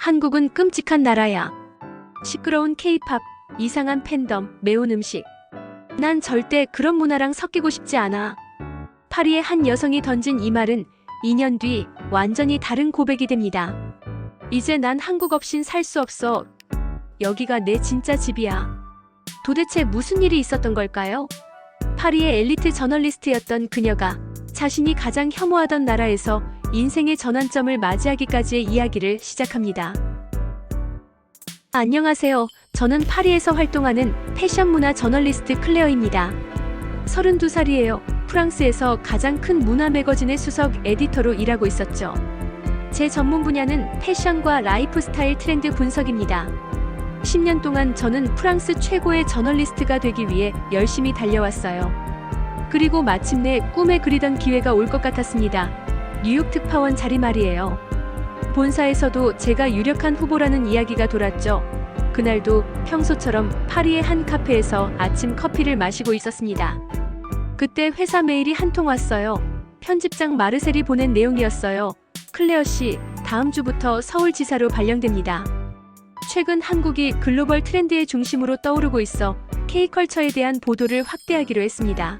한국은 끔찍한 나라야. 시끄러운 K-팝, 이상한 팬덤, 매운 음식. 난 절대 그런 문화랑 섞이고 싶지 않아. 파리의 한 여성이 던진 이 말은 2년 뒤 완전히 다른 고백이 됩니다. 이제 난 한국 없인 살 수 없어. 여기가 내 진짜 집이야. 도대체 무슨 일이 있었던 걸까요? 파리의 엘리트 저널리스트였던 그녀가 자신이 가장 혐오하던 나라에서 인생의 전환점을 맞이하기까지의 이야기를 시작합니다. 안녕하세요. 저는 파리에서 활동하는 패션 문화 저널리스트 클레어입니다. 32살이에요. 프랑스에서 가장 큰 문화 매거진의 수석 에디터로 일하고 있었죠. 제 전문 분야는 패션과 라이프스타일 트렌드 분석입니다. 10년 동안 저는 프랑스 최고의 저널리스트가 되기 위해 열심히 달려왔어요. 그리고 마침내 꿈에 그리던 기회가 올 것 같았습니다. 뉴욕 특파원 자리 말이에요. 본사에서도 제가 유력한 후보라는 이야기가 돌았죠. 그날도 평소처럼 파리의 한 카페에서 아침 커피를 마시고 있었습니다. 그때 회사 메일이 한 통 왔어요. 편집장 마르셀이 보낸 내용이었어요. 클레어 씨, 다음 주부터 서울지사로 발령됩니다. 최근 한국이 글로벌 트렌드의 중심으로 떠오르고 있어 K컬처에 대한 보도를 확대하기로 했습니다.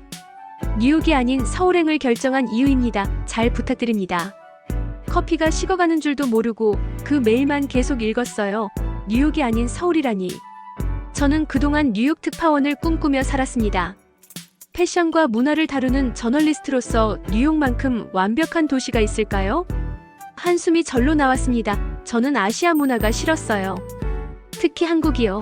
뉴욕이 아닌 서울행을 결정한 이유입니다. 잘 부탁드립니다. 커피가 식어가는 줄도 모르고 그 메일만 계속 읽었어요. 뉴욕이 아닌 서울이라니. 저는 그동안 뉴욕 특파원을 꿈꾸며 살았습니다. 패션과 문화를 다루는 저널리스트로서 뉴욕만큼 완벽한 도시가 있을까요? 한숨이 절로 나왔습니다. 저는 아시아 문화가 싫었어요. 특히 한국이요.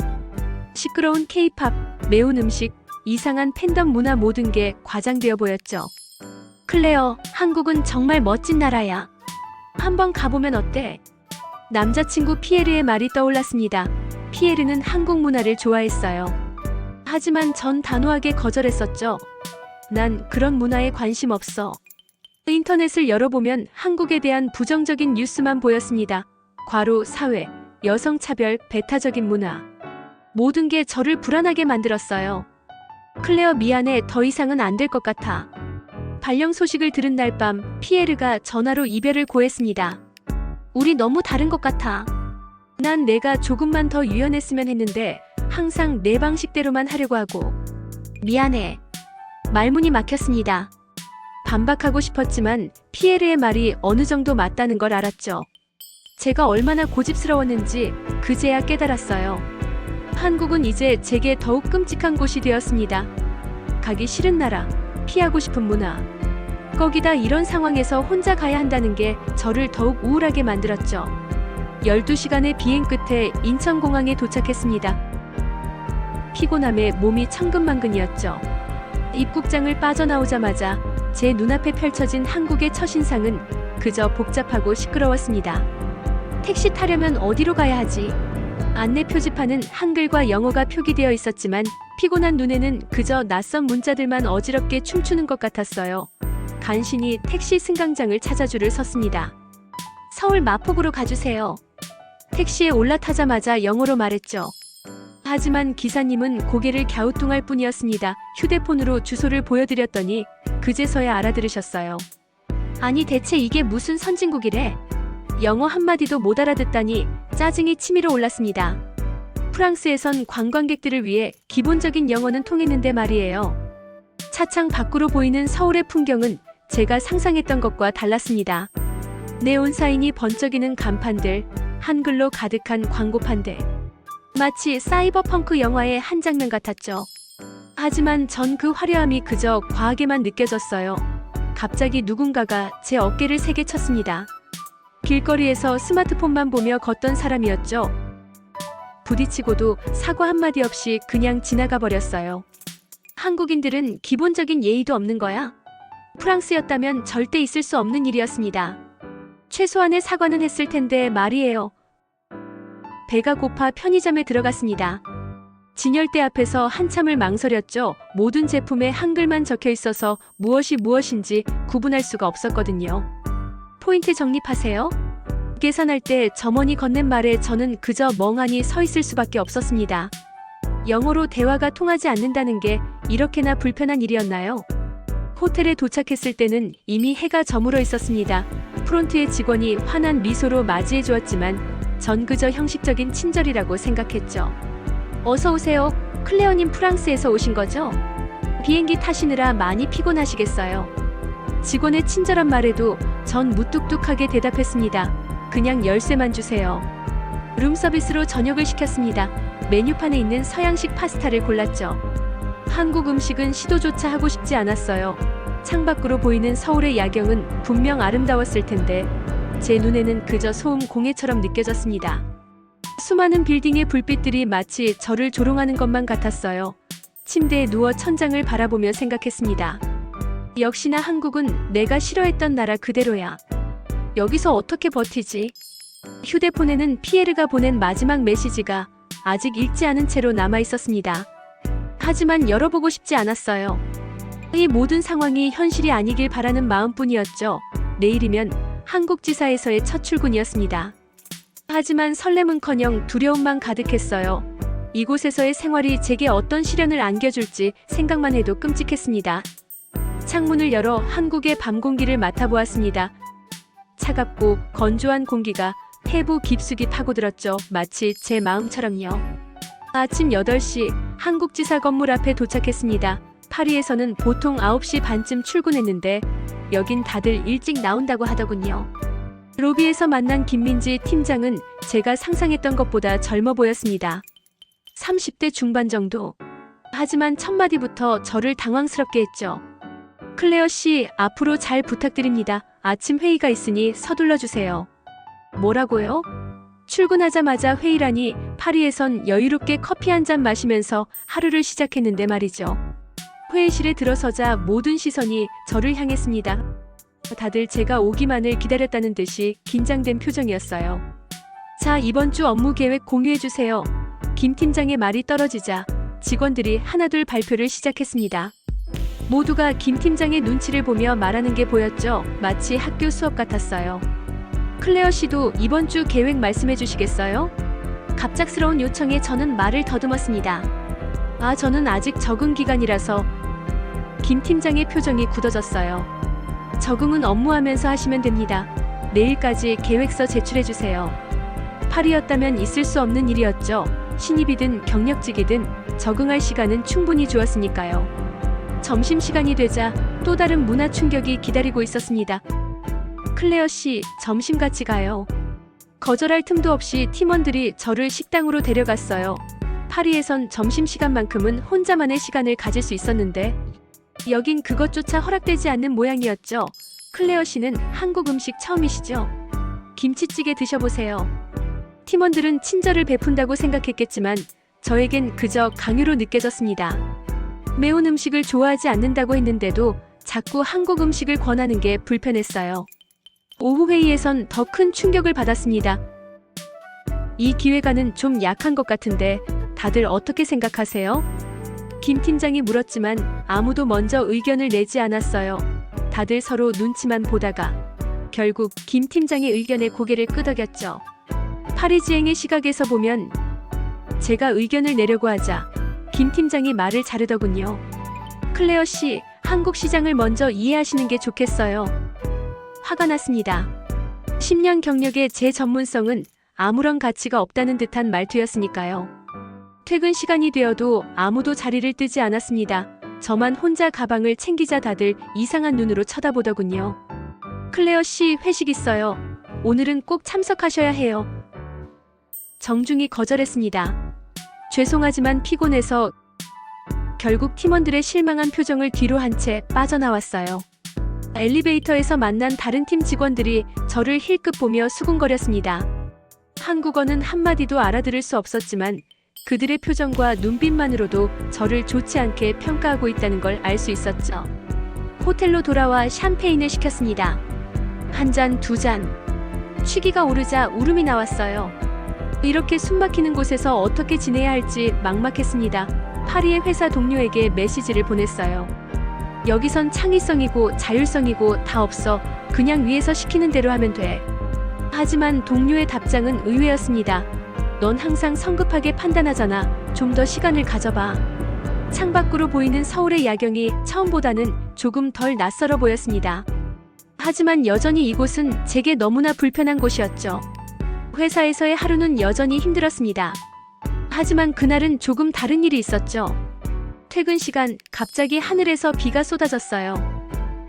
시끄러운 K-팝, 매운 음식, 이상한 팬덤 문화 모든 게 과장되어 보였죠. 클레어, 한국은 정말 멋진 나라야. 한번 가보면 어때? 남자친구 피에르의 말이 떠올랐습니다. 피에르는 한국 문화를 좋아했어요. 하지만 전 단호하게 거절했었죠. 난 그런 문화에 관심 없어. 인터넷을 열어보면 한국에 대한 부정적인 뉴스만 보였습니다. 과로, 사회, 여성차별, 배타적인 문화. 모든 게 저를 불안하게 만들었어요. 클레어 미안해, 더 이상은 안 될 것 같아. 발령 소식을 들은 날 밤 피에르가 전화로 이별을 고했습니다. 우리 너무 다른 것 같아. 난 내가 조금만 더 유연했으면 했는데 항상 내 방식대로만 하려고 하고. 미안해. 말문이 막혔습니다. 반박하고 싶었지만 피에르의 말이 어느 정도 맞다는 걸 알았죠. 제가 얼마나 고집스러웠는지 그제야 깨달았어요. 한국은 이제 제게 더욱 끔찍한 곳이 되었습니다. 가기 싫은 나라, 피하고 싶은 문화. 거기다 이런 상황에서 혼자 가야 한다는 게 저를 더욱 우울하게 만들었죠. 12시간의 비행 끝에 인천공항에 도착했습니다. 피곤함에 몸이 천근만근이었죠. 입국장을 빠져나오자마자 제 눈앞에 펼쳐진 한국의 첫인상은 그저 복잡하고 시끄러웠습니다. 택시 타려면 어디로 가야 하지? 안내 표지판은 한글과 영어가 표기되어 있었지만 피곤한 눈에는 그저 낯선 문자들만 어지럽게 춤추는 것 같았어요. 간신히 택시 승강장을 찾아 줄을 섰습니다. 서울 마포구로 가주세요. 택시에 올라타자마자 영어로 말했죠. 하지만 기사님은 고개를 갸우뚱할 뿐이었습니다. 휴대폰으로 주소를 보여드렸더니 그제서야 알아들으셨어요. 아니 대체 이게 무슨 선진국이래? 영어 한마디도 못 알아듣다니 짜증이 치밀어 올랐습니다. 프랑스에선 관광객들을 위해 기본적인 영어는 통했는데 말이에요. 차창 밖으로 보이는 서울의 풍경은 제가 상상했던 것과 달랐습니다. 네온 사인이 번쩍이는 간판들, 한글로 가득한 광고판들. 마치 사이버펑크 영화의 한 장면 같았죠. 하지만 전 그 화려함이 그저 과하게만 느껴졌어요. 갑자기 누군가가 제 어깨를 세게 쳤습니다. 길거리에서 스마트폰만 보며 걷던 사람이었죠. 부딪히고도 사과 한마디 없이 그냥 지나가 버렸어요. 한국인들은 기본적인 예의도 없는 거야? 프랑스였다면 절대 있을 수 없는 일이었습니다. 최소한의 사과는 했을 텐데 말이에요. 배가 고파 편의점에 들어갔습니다. 진열대 앞에서 한참을 망설였죠. 모든 제품에 한글만 적혀 있어서 무엇이 무엇인지 구분할 수가 없었거든요. 포인트 적립하세요? 계산할 때 점원이 건넨 말에 저는 그저 멍하니 서 있을 수밖에 없었습니다. 영어로 대화가 통하지 않는다는 게 이렇게나 불편한 일이었나요? 호텔에 도착했을 때는 이미 해가 저물어 있었습니다. 프론트의 직원이 환한 미소로 맞이해 주었지만 전 그저 형식적인 친절이라고 생각했죠. 어서 오세요. 클레어님 프랑스에서 오신 거죠? 비행기 타시느라 많이 피곤하시겠어요. 직원의 친절한 말에도 전 무뚝뚝하게 대답했습니다. 그냥 열쇠만 주세요. 룸서비스로 저녁을 시켰습니다. 메뉴판에 있는 서양식 파스타를 골랐죠. 한국 음식은 시도조차 하고 싶지 않았어요. 창밖으로 보이는 서울의 야경은 분명 아름다웠을 텐데 제 눈에는 그저 소음 공해처럼 느껴졌습니다. 수많은 빌딩의 불빛들이 마치 저를 조롱하는 것만 같았어요. 침대에 누워 천장을 바라보며 생각했습니다. 역시나 한국은 내가 싫어했던 나라 그대로야. 여기서 어떻게 버티지? 휴대폰에는 피에르가 보낸 마지막 메시지가 아직 읽지 않은 채로 남아 있었습니다. 하지만 열어보고 싶지 않았어요. 이 모든 상황이 현실이 아니길 바라는 마음뿐이었죠. 내일이면 한국지사에서의 첫 출근이었습니다. 하지만 설렘은커녕 두려움만 가득했어요. 이곳에서의 생활이 제게 어떤 시련을 안겨줄지 생각만 해도 끔찍했습니다. 창문을 열어 한국의 밤 공기를 맡아보았습니다. 차갑고 건조한 공기가 폐부 깊숙이 파고들었죠. 마치 제 마음처럼요. 아침 8시 한국지사 건물 앞에 도착했습니다. 파리에서는 보통 9시 반쯤 출근했는데 여긴 다들 일찍 나온다고 하더군요. 로비에서 만난 김민지 팀장은 제가 상상했던 것보다 젊어 보였습니다. 30대 중반 정도. 하지만 첫 마디부터 저를 당황스럽게 했죠. 클레어 씨, 앞으로 잘 부탁드립니다. 아침 회의가 있으니 서둘러 주세요. 뭐라고요? 출근하자마자 회의라니. 파리에선 여유롭게 커피 한 잔 마시면서 하루를 시작했는데 말이죠. 회의실에 들어서자 모든 시선이 저를 향했습니다. 다들 제가 오기만을 기다렸다는 듯이 긴장된 표정이었어요. 자, 이번 주 업무 계획 공유해주세요. 김 팀장의 말이 떨어지자 직원들이 하나둘 발표를 시작했습니다. 모두가 김 팀장의 눈치를 보며 말하는 게 보였죠. 마치 학교 수업 같았어요. 클레어 씨도 이번 주 계획 말씀해 주시겠어요? 갑작스러운 요청에 저는 말을 더듬었습니다. 저는 아직 적응 기간이라서. 김 팀장의 표정이 굳어졌어요. 적응은 업무하면서 하시면 됩니다. 내일까지 계획서 제출해 주세요. 파리였다면 있을 수 없는 일이었죠. 신입이든 경력직이든 적응할 시간은 충분히 주었으니까요. 점심시간이 되자 또 다른 문화 충격이 기다리고 있었습니다. 클레어 씨, 점심 같이 가요. 거절할 틈도 없이 팀원들이 저를 식당으로 데려갔어요. 파리에선 점심시간만큼은 혼자만의 시간을 가질 수 있었는데 여긴 그것조차 허락되지 않는 모양이었죠. 클레어 씨는 한국 음식 처음이시죠? 김치찌개 드셔보세요. 팀원들은 친절을 베푼다고 생각했겠지만 저에겐 그저 강요로 느껴졌습니다. 매운 음식을 좋아하지 않는다고 했는데도 자꾸 한국 음식을 권하는 게 불편했어요. 오후 회의에선 더 큰 충격을 받았습니다. 이 기획안은 좀 약한 것 같은데 다들 어떻게 생각하세요? 김 팀장이 물었지만 아무도 먼저 의견을 내지 않았어요. 다들 서로 눈치만 보다가 결국 김 팀장의 의견에 고개를 끄덕였죠. 파리지행의 시각에서 보면 제가 의견을 내려고 하자 김 팀장이 말을 자르더군요. 클레어 씨, 한국 시장을 먼저 이해하시는 게 좋겠어요. 화가 났습니다. 10년 경력의 제 전문성은 아무런 가치가 없다는 듯한 말투였으니까요. 퇴근 시간이 되어도 아무도 자리를 뜨지 않았습니다. 저만 혼자 가방을 챙기자 다들 이상한 눈으로 쳐다보더군요. 클레어 씨, 회식 있어요. 오늘은 꼭 참석하셔야 해요. 정중히 거절했습니다. 죄송하지만 피곤해서. 결국 팀원들의 실망한 표정을 뒤로 한 채 빠져나왔어요. 엘리베이터에서 만난 다른 팀 직원들이 저를 힐끗 보며 수군거렸습니다. 한국어는 한마디도 알아들을 수 없었지만 그들의 표정과 눈빛만으로도 저를 좋지 않게 평가하고 있다는 걸 알 수 있었죠. 호텔로 돌아와 샴페인을 시켰습니다. 한 잔, 두 잔. 취기가 오르자 울음이 나왔어요. 이렇게 숨막히는 곳에서 어떻게 지내야 할지 막막했습니다. 파리의 회사 동료에게 메시지를 보냈어요. 여기선 창의성이고 자율성이고 다 없어. 그냥 위에서 시키는 대로 하면 돼. 하지만 동료의 답장은 의외였습니다. 넌 항상 성급하게 판단하잖아. 좀 더 시간을 가져봐. 창밖으로 보이는 서울의 야경이 처음보다는 조금 덜 낯설어 보였습니다. 하지만 여전히 이곳은 제게 너무나 불편한 곳이었죠. 회사에서의 하루는 여전히 힘들었습니다. 하지만 그날은 조금 다른 일이 있었죠. 퇴근 시간 갑자기 하늘에서 비가 쏟아졌어요.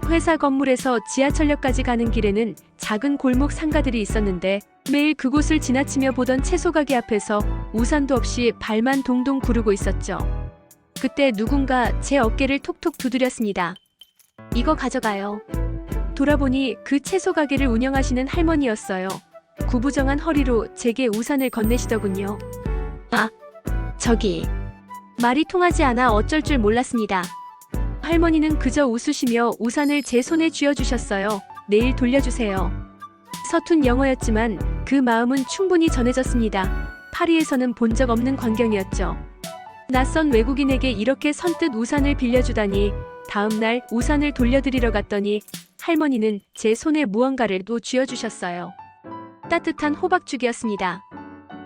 회사 건물에서 지하철역까지 가는 길에는 작은 골목 상가들이 있었는데 매일 그곳을 지나치며 보던 채소 가게 앞에서 우산도 없이 발만 동동 구르고 있었죠. 그때 누군가 제 어깨를 톡톡 두드렸습니다. 이거 가져가요. 돌아보니 그 채소 가게를 운영하시는 할머니였어요. 구부정한 허리로 제게 우산을 건네시더군요. 아, 저기. 말이 통하지 않아 어쩔 줄 몰랐습니다. 할머니는 그저 웃으시며 우산을 제 손에 쥐어주셨어요. 내일 돌려주세요. 서툰 영어였지만 그 마음은 충분히 전해졌습니다. 파리에서는 본 적 없는 광경이었죠. 낯선 외국인에게 이렇게 선뜻 우산을 빌려주다니. 다음날 우산을 돌려드리러 갔더니 할머니는 제 손에 무언가를 또 쥐어주셨어요. 따뜻한 호박죽이었습니다.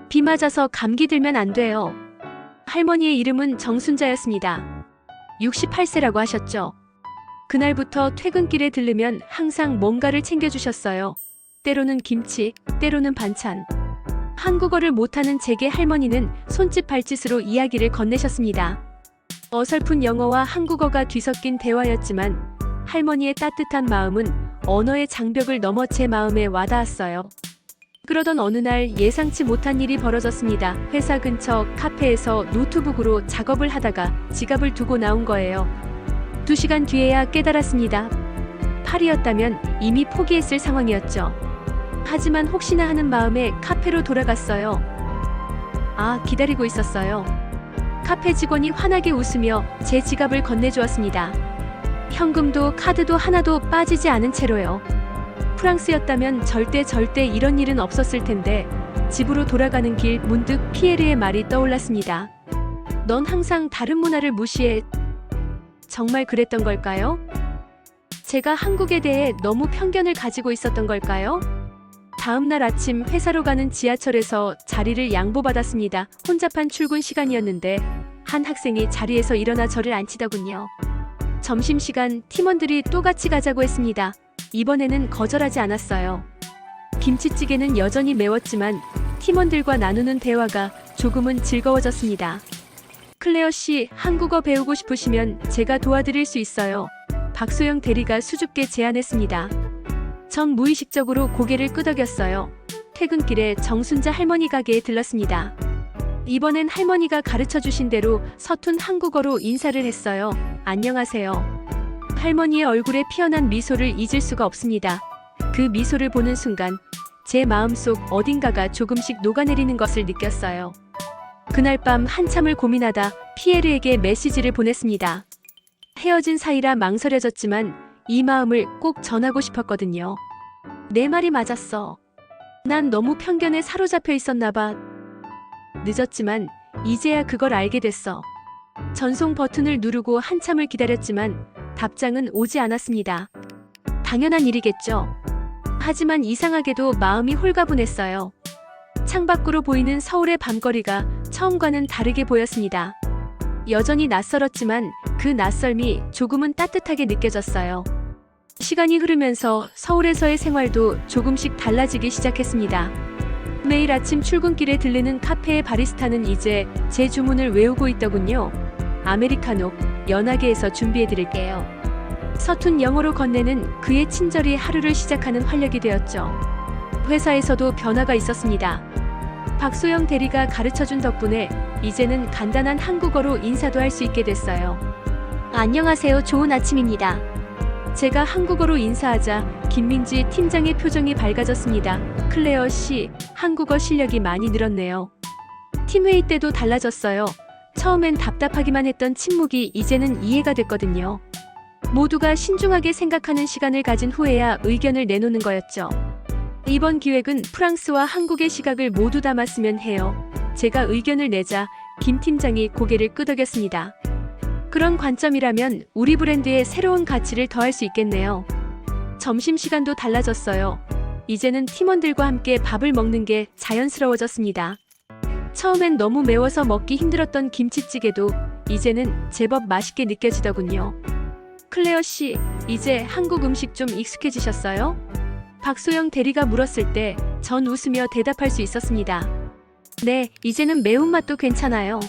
비 맞아서 감기 들면 안 돼요. 할머니의 이름은 정순자였습니다. 68세라고 하셨죠. 그날부터 퇴근길에 들르면 항상 뭔가를 챙겨주셨어요. 때로는 김치, 때로는 반찬. 한국어를 못하는 제게 할머니는 손짓 발짓으로 이야기를 건네셨습니다. 어설픈 영어와 한국어가 뒤섞인 대화였지만 할머니의 따뜻한 마음은 언어의 장벽을 넘어 제 마음에 와닿았어요. 그러던 어느 날 예상치 못한 일이 벌어졌습니다. 회사 근처 카페에서 노트북으로 작업을 하다가 지갑을 두고 나온 거예요. 2시간 뒤에야 깨달았습니다. 파리였다면 이미 포기했을 상황이었죠. 하지만 혹시나 하는 마음에 카페로 돌아갔어요. 기다리고 있었어요. 카페 직원이 환하게 웃으며 제 지갑을 건네주었습니다. 현금도 카드도 하나도 빠지지 않은 채로요. 프랑스였다면 절대 이런 일은 없었을 텐데 집으로 돌아가는 길 문득 피에르의 말이 떠올랐습니다. 넌 항상 다른 문화를 무시해. 정말 그랬던 걸까요? 제가 한국에 대해 너무 편견을 가지고 있었던 걸까요? 다음 날 아침 회사로 가는 지하철에서 자리를 양보받았습니다. 혼잡한 출근 시간이었는데 한 학생이 자리에서 일어나 저를 앉히더군요. 점심시간 팀원들이 또 같이 가자고 했습니다. 이번에는 거절하지 않았어요. 김치찌개는 여전히 매웠지만 팀원들과 나누는 대화가 조금은 즐거워졌습니다. 클레어 씨, 한국어 배우고 싶으시면 제가 도와드릴 수 있어요. 박소영 대리가 수줍게 제안했습니다. 전 무의식적으로 고개를 끄덕였어요. 퇴근길에 정순자 할머니 가게에 들렀습니다. 이번엔 할머니가 가르쳐주신 대로 서툰 한국어로 인사를 했어요. 안녕하세요. 할머니의 얼굴에 피어난 미소를 잊을 수가 없습니다. 그 미소를 보는 순간 제 마음속 어딘가가 조금씩 녹아내리는 것을 느꼈어요. 그날 밤 한참을 고민하다 피에르에게 메시지를 보냈습니다. 헤어진 사이라 망설여졌지만 이 마음을 꼭 전하고 싶었거든요. 내 말이 맞았어. 난 너무 편견에 사로잡혀 있었나 봐. 늦었지만 이제야 그걸 알게 됐어. 전송 버튼을 누르고 한참을 기다렸지만 답장은 오지 않았습니다. 당연한 일이겠죠. 하지만 이상하게도 마음이 홀가분했어요. 창밖으로 보이는 서울의 밤거리가 처음과는 다르게 보였습니다. 여전히 낯설었지만 그 낯설미 조금은 따뜻하게 느껴졌어요. 시간이 흐르면서 서울에서의 생활도 조금씩 달라지기 시작했습니다. 매일 아침 출근길에 들르는 카페의 바리스타는 이제 제 주문을 외우고 있더군요. 아메리카노, 연하게 해서 준비해드릴게요. 서툰 영어로 건네는 그의 친절이 하루를 시작하는 활력이 되었죠. 회사에서도 변화가 있었습니다. 박소영 대리가 가르쳐준 덕분에 이제는 간단한 한국어로 인사도 할 수 있게 됐어요. 안녕하세요, 좋은 아침입니다. 제가 한국어로 인사하자 김민지 팀장의 표정이 밝아졌습니다. 클레어 씨, 한국어 실력이 많이 늘었네요. 팀회의 때도 달라졌어요. 처음엔 답답하기만 했던 침묵이 이제는 이해가 됐거든요. 모두가 신중하게 생각하는 시간을 가진 후에야 의견을 내놓는 거였죠. 이번 기획은 프랑스와 한국의 시각을 모두 담았으면 해요. 제가 의견을 내자 김 팀장이 고개를 끄덕였습니다. 그런 관점이라면 우리 브랜드에 새로운 가치를 더할 수 있겠네요. 점심시간도 달라졌어요. 이제는 팀원들과 함께 밥을 먹는 게 자연스러워졌습니다. 처음엔 너무 매워서 먹기 힘들었던 김치찌개도 이제는 제법 맛있게 느껴지더군요. 클레어 씨, 이제 한국 음식 좀 익숙해지셨어요? 박소영 대리가 물었을 때 전 웃으며 대답할 수 있었습니다. 네, 이제는 매운맛도 괜찮아요.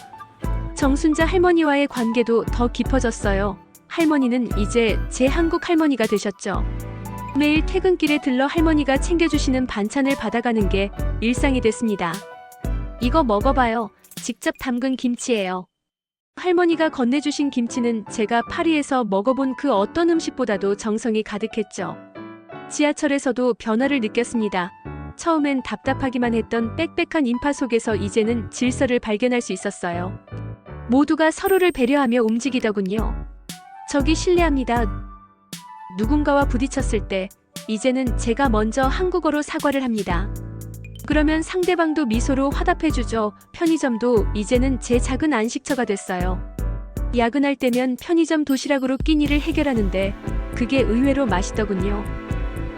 정순자 할머니와의 관계도 더 깊어졌어요. 할머니는 이제 제 한국 할머니가 되셨죠. 매일 퇴근길에 들러 할머니가 챙겨주시는 반찬을 받아가는 게 일상이 됐습니다. 이거 먹어봐요. 직접 담근 김치예요. 할머니가 건네주신 김치는 제가 파리에서 먹어본 그 어떤 음식보다도 정성이 가득했죠. 지하철에서도 변화를 느꼈습니다. 처음엔 답답하기만 했던 빽빽한 인파 속에서 이제는 질서를 발견할 수 있었어요. 모두가 서로를 배려하며 움직이더군요. 저기 실례합니다. 누군가와 부딪혔을 때 이제는 제가 먼저 한국어로 사과를 합니다. 그러면 상대방도 미소로 화답해주죠. 편의점도 이제는 제 작은 안식처가 됐어요. 야근할 때면 편의점 도시락으로 끼니를 해결하는데 그게 의외로 맛있더군요.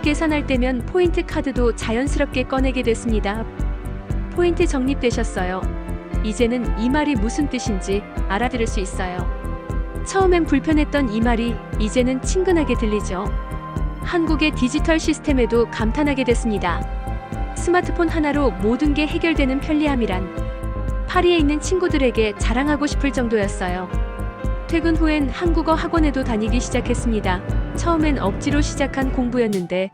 계산할 때면 포인트 카드도 자연스럽게 꺼내게 됐습니다. 포인트 적립되셨어요. 이제는 이 말이 무슨 뜻인지 알아들을 수 있어요. 처음엔 불편했던 이 말이 이제는 친근하게 들리죠. 한국의 디지털 시스템에도 감탄하게 됐습니다. 스마트폰 하나로 모든 게 해결되는 편리함이란 파리에 있는 친구들에게 자랑하고 싶을 정도였어요. 퇴근 후엔 한국어 학원에도 다니기 시작했습니다. 처음엔 억지로 시작한 공부였는데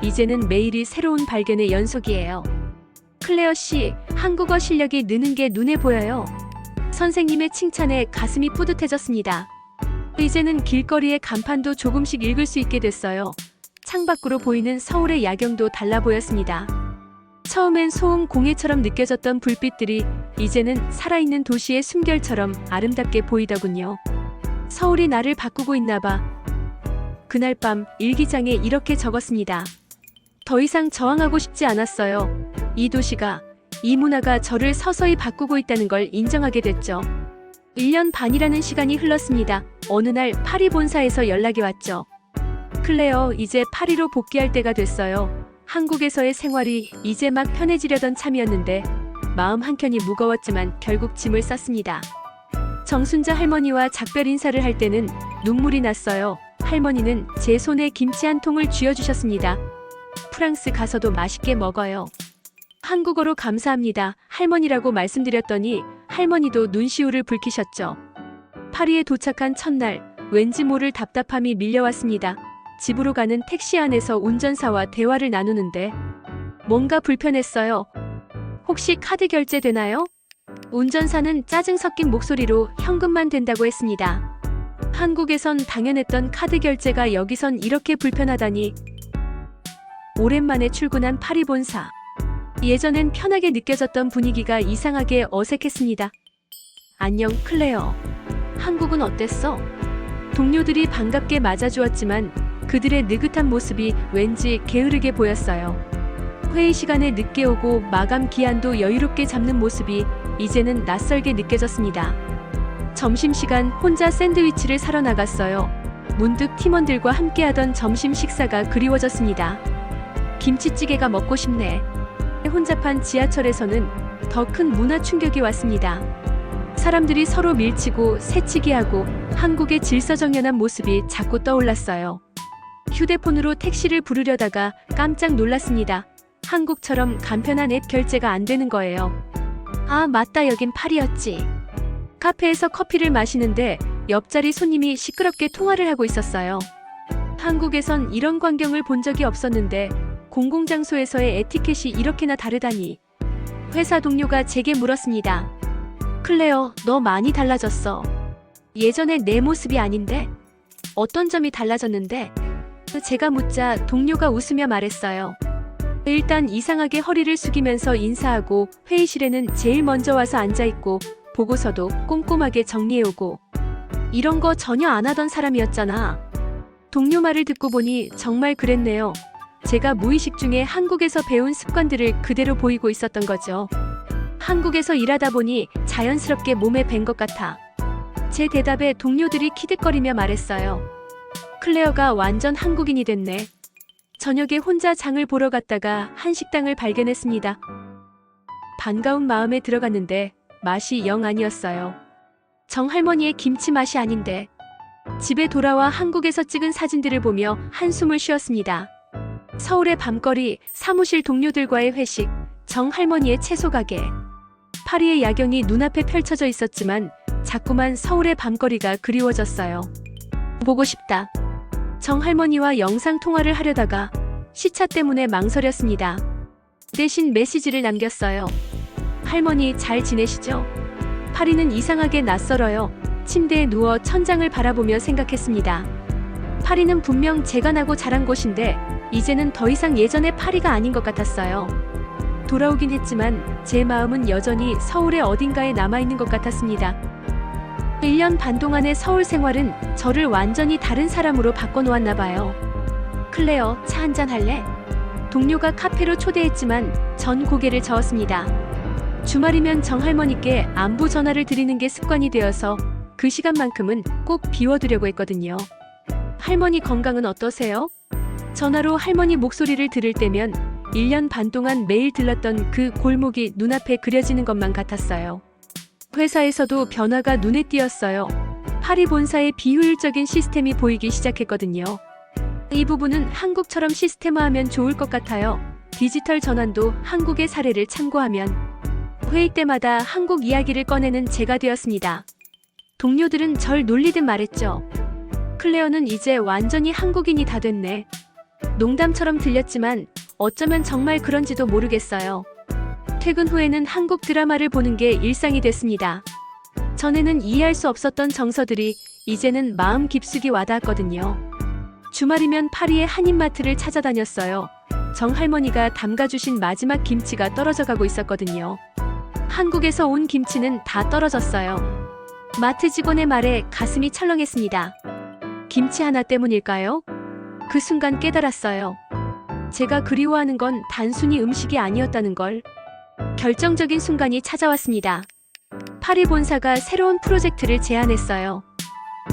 이제는 매일이 새로운 발견의 연속이에요. 클레어 씨, 한국어 실력이 느는 게 눈에 보여요. 선생님의 칭찬에 가슴이 뿌듯해졌습니다. 이제는 길거리의 간판도 조금씩 읽을 수 있게 됐어요. 창밖으로 보이는 서울의 야경도 달라 보였습니다. 처음엔 소음 공해처럼 느껴졌던 불빛들이 이제는 살아있는 도시의 숨결처럼 아름답게 보이더군요. 서울이 나를 바꾸고 있나봐. 그날 밤 일기장에 이렇게 적었습니다. 더 이상 저항하고 싶지 않았어요. 이 도시가, 이 문화가 저를 서서히 바꾸고 있다는 걸 인정하게 됐죠. 1년 반이라는 시간이 흘렀습니다. 어느 날 파리 본사에서 연락이 왔죠. 클레어, 이제 파리로 복귀할 때가 됐어요. 한국에서의 생활이 이제 막 편해지려던 참이었는데 마음 한켠이 무거웠지만 결국 짐을 쌌습니다. 정순자 할머니와 작별 인사를 할 때는 눈물이 났어요. 할머니는 제 손에 김치 한 통을 쥐어주셨습니다. 프랑스 가서도 맛있게 먹어요. 한국어로 감사합니다. 할머니라고 말씀드렸더니 할머니도 눈시울을 붉히셨죠. 파리에 도착한 첫날, 왠지 모를 답답함이 밀려왔습니다. 집으로 가는 택시 안에서 운전사와 대화를 나누는데 뭔가 불편했어요. 혹시 카드 결제 되나요? 운전사는 짜증 섞인 목소리로 현금만 된다고 했습니다. 한국에선 당연했던 카드 결제가 여기선 이렇게 불편하다니. 오랜만에 출근한 파리 본사. 예전엔 편하게 느껴졌던 분위기가 이상하게 어색했습니다. 안녕, 클레어. 한국은 어땠어? 동료들이 반갑게 맞아주었지만 그들의 느긋한 모습이 왠지 게으르게 보였어요. 회의 시간에 늦게 오고 마감 기한도 여유롭게 잡는 모습이 이제는 낯설게 느껴졌습니다. 점심시간 혼자 샌드위치를 사러 나갔어요. 문득 팀원들과 함께하던 점심 식사가 그리워졌습니다. 김치찌개가 먹고 싶네. 혼잡한 지하철에서는 더 큰 문화 충격이 왔습니다. 사람들이 서로 밀치고 새치기하고 한국의 질서정연한 모습이 자꾸 떠올랐어요. 휴대폰으로 택시를 부르려다가 깜짝 놀랐습니다. 한국처럼 간편한 앱 결제가 안 되는 거예요. 아, 맞다. 여긴 파리였지. 카페에서 커피를 마시는데 옆자리 손님이 시끄럽게 통화를 하고 있었어요. 한국에선 이런 광경을 본 적이 없었는데 공공장소에서의 에티켓이 이렇게나 다르다니. 회사 동료가 제게 물었습니다. 클레어, 너 많이 달라졌어. 예전에 내 모습이 아닌데? 어떤 점이 달라졌는데? 제가 묻자 동료가 웃으며 말했어요. 일단 이상하게 허리를 숙이면서 인사하고 회의실에는 제일 먼저 와서 앉아있고 보고서도 꼼꼼하게 정리해오고 이런 거 전혀 안 하던 사람이었잖아. 동료 말을 듣고 보니 정말 그랬네요. 제가 무의식 중에 한국에서 배운 습관들을 그대로 보이고 있었던 거죠. 한국에서 일하다 보니 자연스럽게 몸에 밴 것 같아. 제 대답에 동료들이 키득거리며 말했어요. 클레어가 완전 한국인이 됐네. 저녁에 혼자 장을 보러 갔다가 한식당을 발견했습니다. 반가운 마음에 들어갔는데 맛이 영 아니었어요. 정할머니의 김치 맛이 아닌데. 집에 돌아와 한국에서 찍은 사진들을 보며 한숨을 쉬었습니다. 서울의 밤거리, 사무실 동료들과의 회식, 정할머니의 채소 가게. 파리의 야경이 눈앞에 펼쳐져 있었지만 자꾸만 서울의 밤거리가 그리워졌어요. 보고 싶다. 정할머니와 영상통화를 하려다가 시차 때문에 망설였습니다. 대신 메시지를 남겼어요. 할머니 잘 지내시죠? 파리는 이상하게 낯설어요. 침대에 누워 천장을 바라보며 생각했습니다. 파리는 분명 제가 나고 자란 곳인데 이제는 더 이상 예전의 파리가 아닌 것 같았어요. 돌아오긴 했지만 제 마음은 여전히 서울의 어딘가에 남아있는 것 같았습니다. 1년 반 동안의 서울 생활은 저를 완전히 다른 사람으로 바꿔놓았나 봐요. 클레어, 차 한잔 할래? 동료가 카페로 초대했지만 전 고개를 저었습니다. 주말이면 정할머니께 안부 전화를 드리는 게 습관이 되어서 그 시간만큼은 꼭 비워두려고 했거든요. 할머니 건강은 어떠세요? 전화로 할머니 목소리를 들을 때면 1년 반 동안 매일 들렀던 그 골목이 눈앞에 그려지는 것만 같았어요. 회사에서도 변화가 눈에 띄었어요. 파리 본사의 비효율적인 시스템이 보이기 시작했거든요. 이 부분은 한국처럼 시스템화하면 좋을 것 같아요. 디지털 전환도 한국의 사례를 참고하면. 회의 때마다 한국 이야기를 꺼내는 제가 되었습니다. 동료들은 절 놀리듯 말했죠. 클레어는 이제 완전히 한국인이 다 됐네. 농담처럼 들렸지만 어쩌면 정말 그런지도 모르겠어요. 퇴근 후에는 한국 드라마를 보는 게 일상이 됐습니다. 전에는 이해할 수 없었던 정서들이 이제는 마음 깊숙이 와닿았거든요. 주말이면 파리의 한인마트를 찾아다녔어요. 정할머니가 담가주신 마지막 김치가 떨어져 가고 있었거든요. 한국에서 온 김치는 다 떨어졌어요. 마트 직원의 말에 가슴이 철렁했습니다. 김치 하나 때문일까요? 그 순간 깨달았어요. 제가 그리워하는 건 단순히 음식이 아니었다는 걸. 결정적인 순간이 찾아왔습니다. 파리 본사가 새로운 프로젝트를 제안했어요.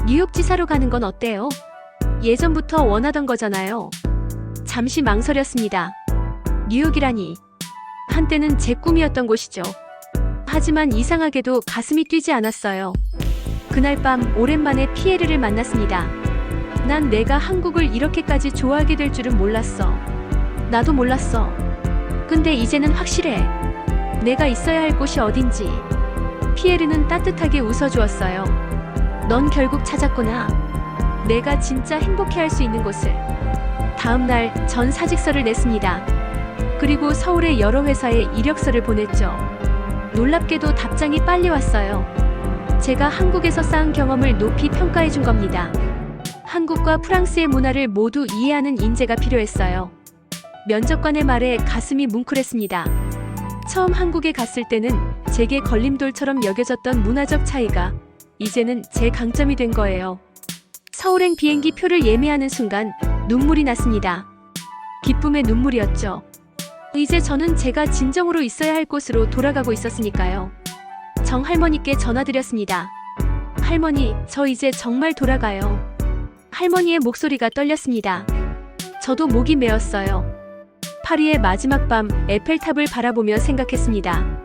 뉴욕 지사로 가는 건 어때요? 예전부터 원하던 거잖아요. 잠시 망설였습니다. 뉴욕이라니. 한때는 제 꿈이었던 곳이죠. 하지만 이상하게도 가슴이 뛰지 않았어요. 그날 밤 오랜만에 피에르를 만났습니다. 난 내가 한국을 이렇게까지 좋아하게 될 줄은 몰랐어. 나도 몰랐어. 근데 이제는 확실해. 내가 있어야 할 곳이 어딘지. 피에르는 따뜻하게 웃어주었어요. 넌 결국 찾았구나. 내가 진짜 행복해할 수 있는 곳을. 다음 날 전 사직서를 냈습니다. 그리고 서울의 여러 회사에 이력서를 보냈죠. 놀랍게도 답장이 빨리 왔어요. 제가 한국에서 쌓은 경험을 높이 평가해 준 겁니다. 한국과 프랑스의 문화를 모두 이해하는 인재가 필요했어요. 면접관의 말에 가슴이 뭉클했습니다. 처음 한국에 갔을 때는 제게 걸림돌처럼 여겨졌던 문화적 차이가 이제는 제 강점이 된 거예요. 서울행 비행기 표를 예매하는 순간 눈물이 났습니다. 기쁨의 눈물이었죠. 이제 저는 제가 진정으로 있어야 할 곳으로 돌아가고 있었으니까요. 정할머니께 전화드렸습니다. 할머니, 저 이제 정말 돌아가요. 할머니의 목소리가 떨렸습니다. 저도 목이 메었어요. 파리의 마지막 밤 에펠탑을 바라보며 생각했습니다.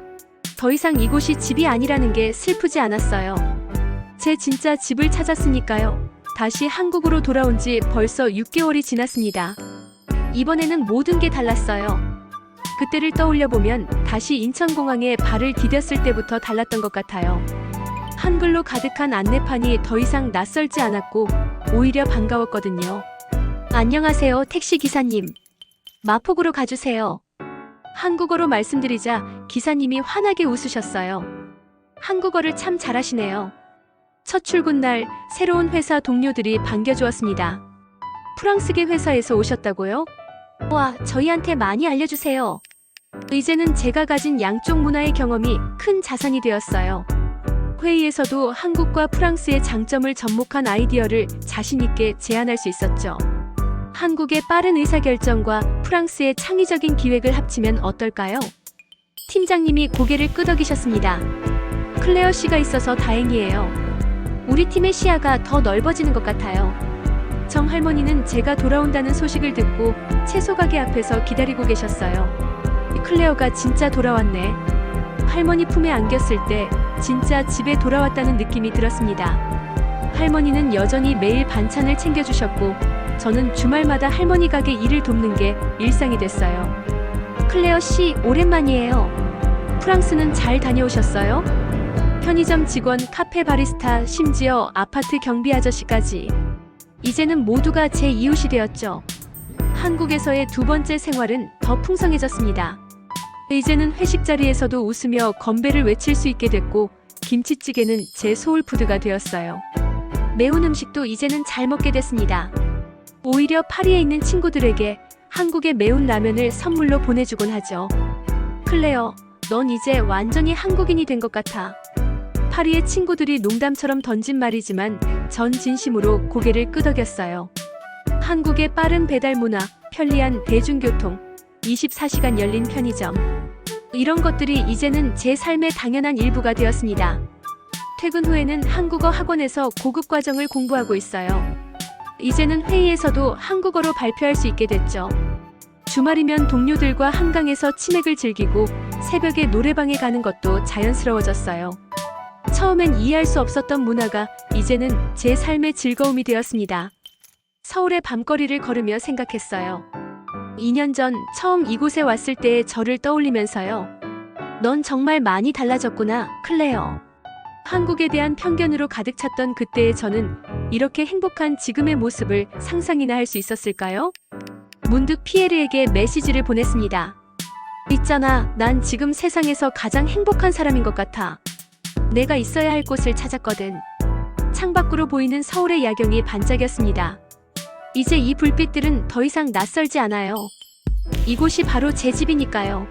더 이상 이곳이 집이 아니라는 게 슬프지 않았어요. 제 진짜 집을 찾았으니까요. 다시 한국으로 돌아온 지 벌써 6개월이 지났습니다. 이번에는 모든 게 달랐어요. 그때를 떠올려보면 다시 인천공항에 발을 디뎠을 때부터 달랐던 것 같아요. 한글로 가득한 안내판이 더 이상 낯설지 않았고 오히려 반가웠거든요. 안녕하세요, 택시기사님. 마포구로 가주세요. 한국어로 말씀드리자 기사님이 환하게 웃으셨어요. 한국어를 참 잘하시네요. 첫 출근 날 새로운 회사 동료들이 반겨주었습니다. 프랑스계 회사에서 오셨다고요? 와, 저희한테 많이 알려주세요. 이제는 제가 가진 양쪽 문화의 경험이 큰 자산이 되었어요. 회의에서도 한국과 프랑스의 장점을 접목한 아이디어를 자신있게 제안할 수 있었죠. 한국의 빠른 의사결정과 프랑스의 창의적인 기획을 합치면 어떨까요? 팀장님이 고개를 끄덕이셨습니다. 클레어 씨가 있어서 다행이에요. 우리 팀의 시야가 더 넓어지는 것 같아요. 정할머니는 제가 돌아온다는 소식을 듣고 채소 가게 앞에서 기다리고 계셨어요. 클레어가 진짜 돌아왔네. 할머니 품에 안겼을 때 진짜 집에 돌아왔다는 느낌이 들었습니다. 할머니는 여전히 매일 반찬을 챙겨주셨고 저는 주말마다 할머니 가게 일을 돕는 게 일상이 됐어요. 클레어 씨, 오랜만이에요. 프랑스는 잘 다녀오셨어요? 편의점 직원, 카페 바리스타, 심지어 아파트 경비 아저씨까지. 이제는 모두가 제 이웃이 되었죠. 한국에서의 두 번째 생활은 더 풍성해졌습니다. 이제는 회식 자리에서도 웃으며 건배를 외칠 수 있게 됐고, 김치찌개는 제 소울푸드가 되었어요. 매운 음식도 이제는 잘 먹게 됐습니다. 오히려 파리에 있는 친구들에게 한국의 매운 라면을 선물로 보내주곤 하죠. 클레어, 넌 이제 완전히 한국인이 된 것 같아. 파리의 친구들이 농담처럼 던진 말이지만 전 진심으로 고개를 끄덕였어요. 한국의 빠른 배달 문화, 편리한 대중교통, 24시간 열린 편의점. 이런 것들이 이제는 제 삶의 당연한 일부가 되었습니다. 퇴근 후에는 한국어 학원에서 고급 과정을 공부하고 있어요. 이제는 회의에서도 한국어로 발표할 수 있게 됐죠. 주말이면 동료들과 한강에서 치맥을 즐기고 새벽에 노래방에 가는 것도 자연스러워졌어요. 처음엔 이해할 수 없었던 문화가 이제는 제 삶의 즐거움이 되었습니다. 서울의 밤거리를 걸으며 생각했어요. 2년 전 처음 이곳에 왔을 때의 저를 떠올리면서요. 넌 정말 많이 달라졌구나, 클레어. 한국에 대한 편견으로 가득 찼던 그때의 저는 이렇게 행복한 지금의 모습을 상상이나 할 수 있었을까요? 문득 피에르에게 메시지를 보냈습니다. 있잖아, 난 지금 세상에서 가장 행복한 사람인 것 같아. 내가 있어야 할 곳을 찾았거든. 창밖으로 보이는 서울의 야경이 반짝였습니다. 이제 이 불빛들은 더 이상 낯설지 않아요. 이곳이 바로 제 집이니까요.